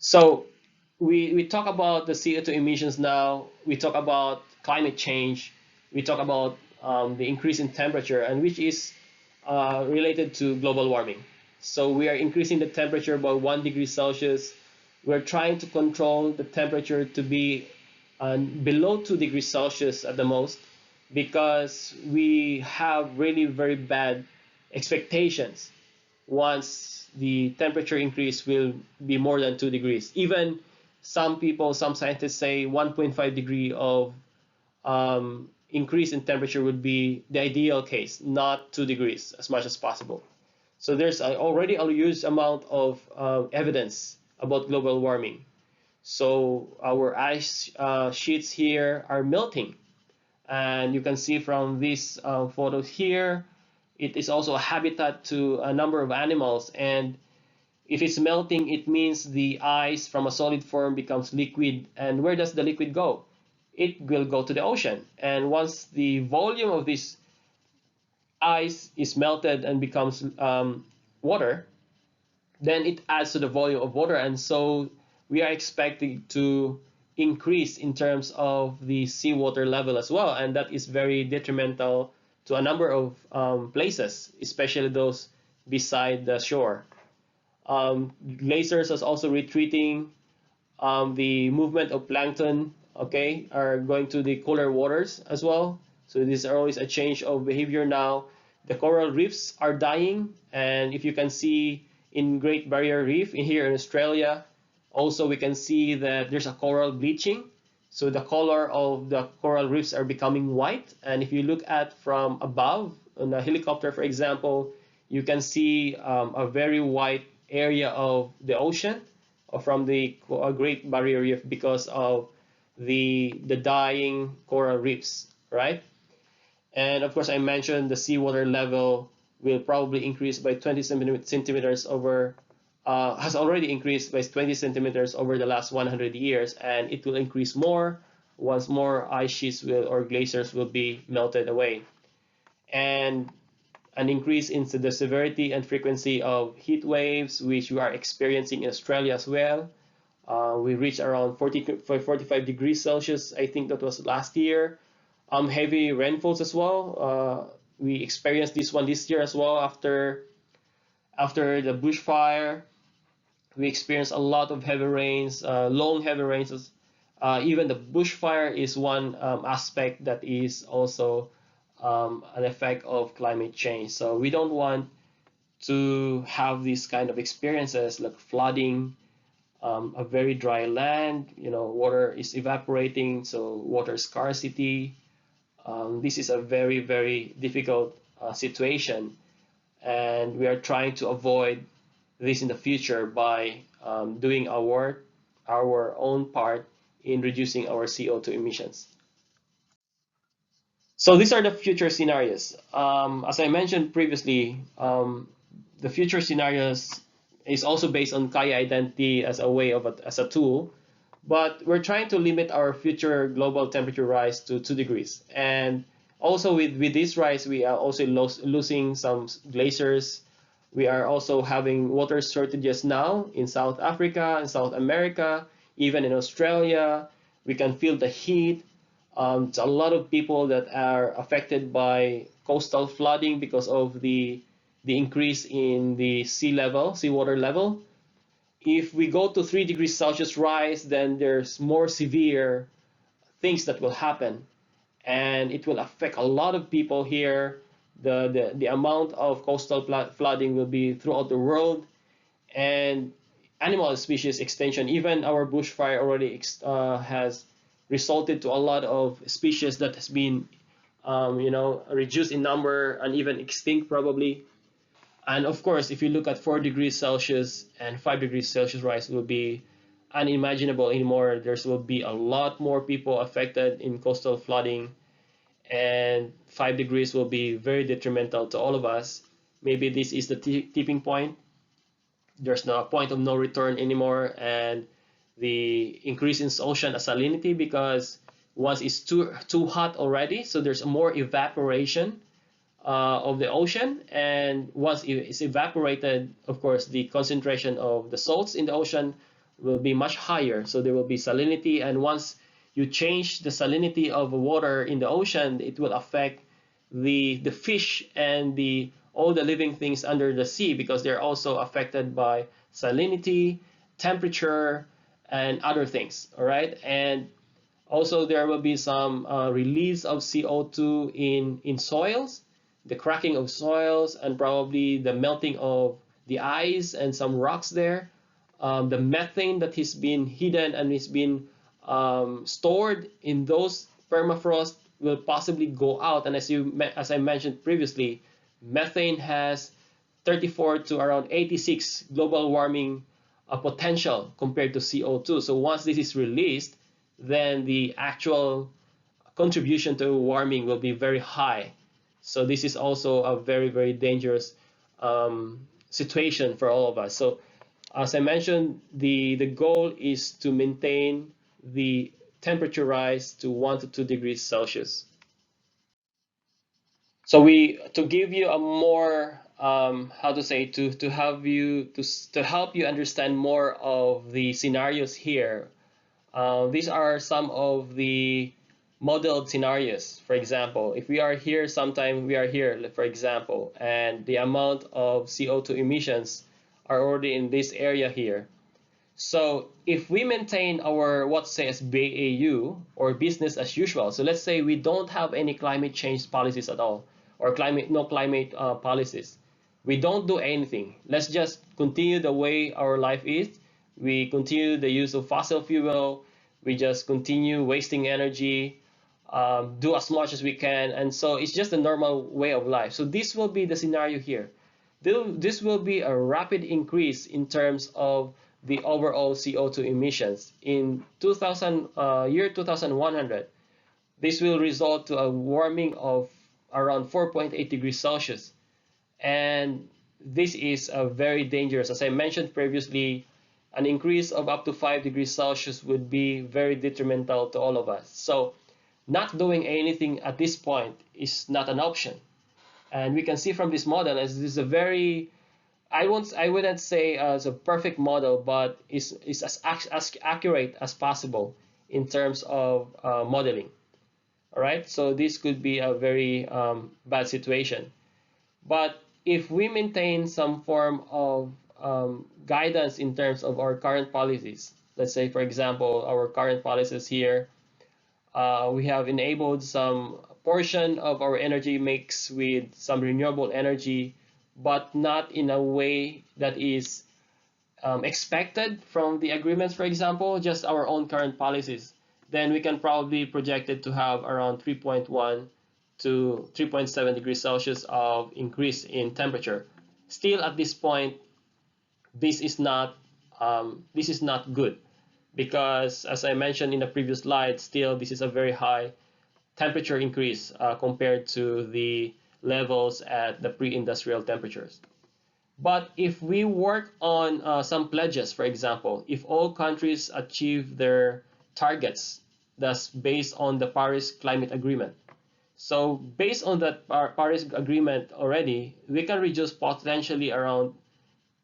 So we talk about the CO2 emissions now. We talk about climate change. We talk about the increase in temperature, and which is related to global warming. So we are increasing the temperature by 1 degree Celsius. We're trying to control the temperature to be below 2 degrees Celsius at the most, because we have really very bad expectations once the temperature increase will be more than 2 degrees. Even some people, some scientists say 1.5 degree of increase in temperature would be the ideal case, not 2 degrees as much as possible. So there's already a huge amount of evidence about global warming. So our ice sheets here are melting. And you can see from these photos here, it is also a habitat to a number of animals. And if it's melting, it means the ice from a solid form becomes liquid. And where does the liquid go? It will go to the ocean. And once the volume of this ice is melted and becomes water, then it adds to the volume of water. And so we are expecting to increase in terms of the seawater level as well. And that is very detrimental to a number of places, especially those beside the shore. Glaciers is also retreating. The movement of plankton, okay, are going to the cooler waters as well. So this is always a change of behavior now. The coral reefs are dying, and if you can see in Great Barrier Reef in here in Australia, also we can see that there's a coral bleaching. So the color of the coral reefs are becoming white, and if you look at from above on a helicopter, for example, you can see a very white area of the ocean from the Great Barrier Reef because of the dying coral reefs, right? And of course, I mentioned the seawater level will probably increase by 20 centimeters over, has already increased by 20 centimeters over the last 100 years, and it will increase more once more ice sheets will or glaciers will be melted away. And an increase in the severity and frequency of heat waves, which we are experiencing in Australia as well. We reached around 45 degrees Celsius, I think that was last year. Heavy rainfalls as well. We experienced this one this year as well after the bushfire. We experienced a lot of heavy rains, long heavy rains. Even the bushfire is one aspect that is also an effect of climate change. So we don't want to have these kind of experiences like flooding, a very dry land, water is evaporating, so water scarcity. This is a very, very difficult situation, and we are trying to avoid this in the future by doing our own part in reducing our CO2 emissions. So these are the future scenarios. As I mentioned previously, the future scenarios is also based on Kaya identity as a way of as a tool, but we're trying to limit our future global temperature rise to 2 degrees. And also with this rise, we are also losing some glaciers. We are also having water shortages now in South Africa and South America, even in Australia. We can feel the heat. It's a lot of people that are affected by coastal flooding because of the increase in the seawater level. If we go to 3 degrees Celsius rise, then there's more severe things that will happen, and it will affect a lot of people here. The amount of coastal flooding will be throughout the world, and animal species extinction. Even our bushfire already has resulted to a lot of species that has been reduced in number and even extinct probably. And of course, if you look at 4 degrees Celsius and 5 degrees Celsius rise will be unimaginable anymore. There will be a lot more people affected in coastal flooding, and 5 degrees will be very detrimental to all of us. Maybe this is the tipping point. There's no point of no return anymore, and the increase in ocean salinity, because once it's too hot already, so there's more evaporation of the ocean, and once it's evaporated, of course, the concentration of the salts in the ocean will be much higher. So there will be salinity, and once you change the salinity of water in the ocean, it will affect the fish and the all the living things under the sea, because they're also affected by salinity, temperature, and other things. All right, and also there will be some release of CO2 in soils, the cracking of soils, and probably the melting of the ice and some rocks there. The methane that has been hidden and has been stored in those permafrost will possibly go out. And as I mentioned previously, methane has 34 to around 86 global warming potential compared to CO2. So once this is released, then the actual contribution to warming will be very high. So this is also a very, very dangerous situation for all of us. So as I mentioned, the goal is to maintain the temperature rise to 1 to 2 degrees Celsius. So to give you a more how to say, to have you to help you understand more of the scenarios here. These are some of the modeled scenarios. For example, if we are here, sometime we are here, for example, and the amount of CO2 emissions are already in this area here. So if we maintain our what says BAU, or business as usual, so let's say we don't have any climate change policies at all, or no climate policies. We don't do anything. Let's just continue the way our life is. We continue the use of fossil fuel. We just continue wasting energy, do as much as we can. And so it's just a normal way of life. So this will be the scenario here. This will be a rapid increase in terms of the overall CO2 emissions. In 2000, year 2100, this will result to a warming of around 4.8 degrees Celsius. And this is very dangerous. As I mentioned previously, an increase of up to 5 degrees Celsius would be very detrimental to all of us. So not doing anything at this point is not an option. And we can see from this model, as this is a very, I wouldn't say as a perfect model, but is as accurate as possible in terms of modeling. All right, so this could be a very bad situation. But if we maintain some form of guidance in terms of our current policies, let's say, for example, our current policies here, we have enabled some portion of our energy mix with some renewable energy, but not in a way that is expected from the agreements, for example, just our own current policies, then we can probably project it to have around 3.1 to 3.7 degrees Celsius of increase in temperature. Still, at this point, this is not good, because as I mentioned in the previous slide, still this is a very high temperature increase compared to the levels at the pre-industrial temperatures. But if we work on some pledges, for example, if all countries achieve their targets, that's based on the Paris Climate Agreement. So based on that Paris Agreement already, we can reduce potentially around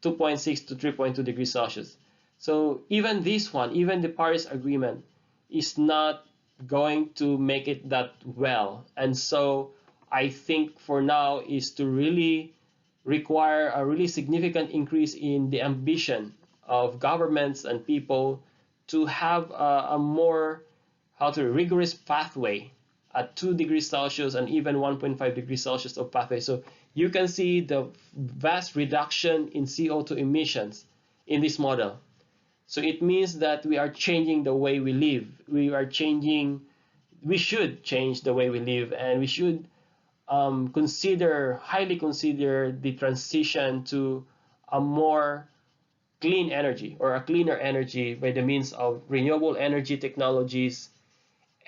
2.6 to 3.2 degrees Celsius. So even this one, even the Paris Agreement, is not going to make it that well. And so I think for now is to really require a really significant increase in the ambition of governments and people to have a more rigorous pathway at 2 degrees Celsius and even 1.5 degrees Celsius of pathway. So you can see the vast reduction in CO2 emissions in this model. So it means that we are changing the way we live. We should change the way we live, and we should highly consider the transition to a more clean energy, or a cleaner energy, by the means of renewable energy technologies,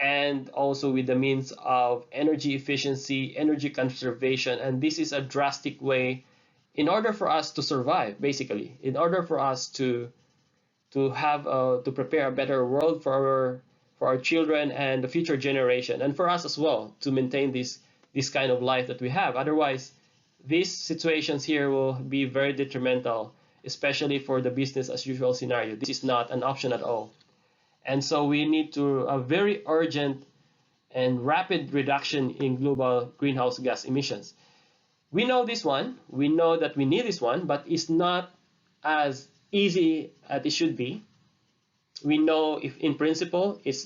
and also with the means of energy efficiency, energy conservation. And this is a drastic way in order for us to survive, basically, in order for us to have to prepare a better world for our children and the future generation, and for us as well to maintain this kind of life that we have. Otherwise, these situations here will be very detrimental, especially for the business as usual scenario. This is not an option at all. And so we need to a very urgent and rapid reduction in global greenhouse gas emissions. We know this one, we know that we need this one, but it's not as easy as it should be. We know if in principle it's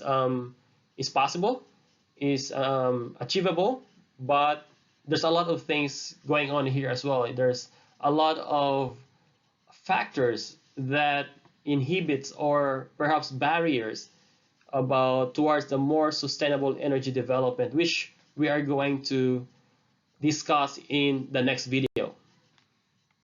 possible, is achievable, but there's a lot of things going on here as well. There's a lot of factors that inhibits or perhaps barriers about towards the more sustainable energy development, which we are going to discuss in the next video.